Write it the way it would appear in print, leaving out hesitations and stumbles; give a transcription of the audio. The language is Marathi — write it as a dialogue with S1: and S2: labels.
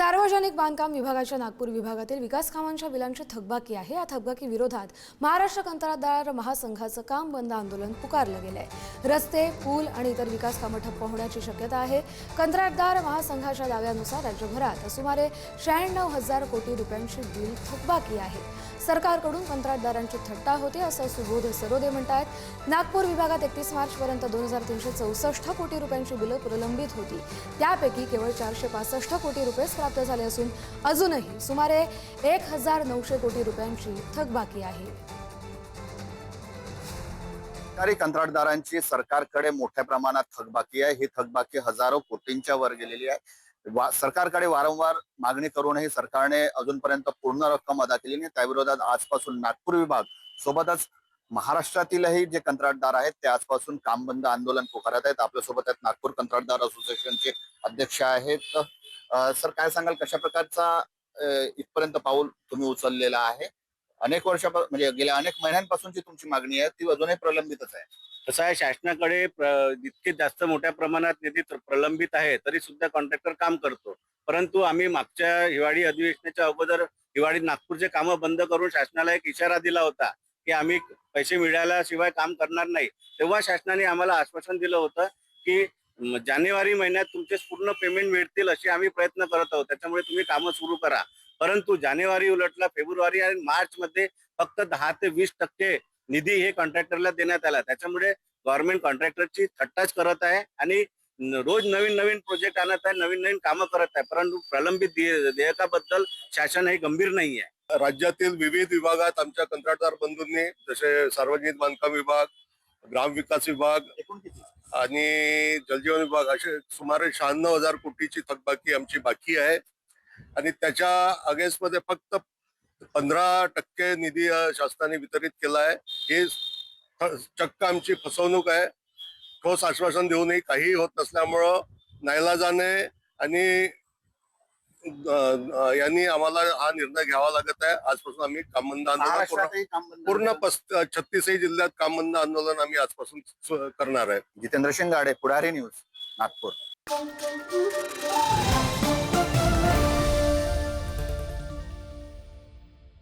S1: सार्वजनिक बांधकाम विभागाच्या नागपूर विभागातील विकास कामांच्या बिलांची थकबाकी आहे। या थकबाकी विरोधात महाराष्ट्र कंत्राटदार महासंघाचं काम बंद आंदोलन पुकारलं गेलंय। रस्ते, पूल आणि इतर विकास कामं ठप्प होण्याची शक्यता आहे। कंत्राटदार महासंघाच्या दाव्यानुसार राज्यभरात सुमारे 96,000 कोटी रुपयांची बिल थकबाकी आहे। सरकारकडून कंत्राटदारांची थट्टा होते असं सुबोध सरोदे म्हणतात। नागपूर विभागात 31 मार्चपर्यंत 2364 कोटी रुपयांची बिलं प्रलंबित होती। त्यापैकी केवळ 465 कोटी रुपये प्राप्त झाले असून अजूनही सुमारे 1900 कोटी रुपयांची थकबाकी आहे।
S2: सरकारी कंत्राटदारांची सरकारकडे मोठ्या प्रमाणात थकबाकी आहे। ही थकबाकी हजारो कोटींच्या वर गेलेली आहे। सरकारकडे वारंवार मागणी करूनही सरकारने अजूनपर्यंत पूर्ण रक्कम अदा केली नाही। त्याविरोधात आजपासून नागपूर विभाग सोबतच महाराष्ट्रातीलही जे कंत्राटदार आहेत ते आजपासून काम बंद आंदोलन पुकारत आहेत। आपल्यासोबत आहेत नागपूर कंत्राटदार असोसिएशनचे अध्यक्ष आहेत। सर, काय सांगाल, कशा प्रकारचा इथपर्यंत पाऊल तुम्ही उचललेला आहे? अनेक म्हणजे गेल्या अनेक महिन्यांपासूनची तुमची मागणी आहे, ती अजूनही प्रलंबितच आहे।
S3: कसं आहे, शासनाकडे जितके जास्त मोठ्या प्रमाणात निधी प्रलंबित आहे तरी सुद्धा कॉन्ट्रॅक्टर काम करतो। परंतु आम्ही मागच्या हिवाळी अधिवेशनाच्या अगोदर हिवाळीत नागपूरचे कामं बंद करून शासनाला एक इशारा दिला होता की आम्ही पैसे मिळाल्याशिवाय काम करणार नाही। तेव्हा शासनाने आम्हाला आश्वासन दिलं होतं की जानेवारी महिन्यात तुमचे पूर्ण पेमेंट मिळतील असे आम्ही प्रयत्न करत आहोत, त्याच्यामुळे तुम्ही कामं सुरू करा। परंतु जानेवारी उलटला, फेब्रुवारी आणि मार्च मध्ये फक्त 10 ते 20% निधी हे कॉन्ट्रॅक्टरला देण्यात आला। त्याच्यामुळे गव्हर्नमेंट कॉन्ट्रॅक्टरची थट्टाच करत आहे आणि रोज नवीन नवीन प्रोजेक्ट आणत आहे, नवीन नवीन कामं करत आहे, परंतु प्रलंबित देयकाबद्दल शासन हे गंभीर नाही आहे।
S4: राज्यातील विविध विभागात आमच्या कंत्राटदार बंधूंनी, जसे सार्वजनिक बांधकाम विभाग, ग्रामविकास विभाग आणि जलजीवन विभाग, असे सुमारे 96,000 कोटीची थकबाकी आमची बाकी आहे। आणि त्याच्या अगेन्स्टमध्ये फक्त 15% निधी शासनाने वितरित केला आहे। हे चक्क आमची फसवणूक आहे। ठोस आश्वासन देऊनही काही होत नसल्यामुळं नाईलाजाने आणि यांनी आम्हाला हा निर्णय घ्यावा लागत आहे। आजपासून आम्ही काम बंद आंदोलन पूर्ण 36 जिल्ह्यात काम बंद आंदोलन आम्ही आजपासून करणार आहे।
S2: जितेंद्र शिंगाडे, पुढारी न्यूज, नागपूर।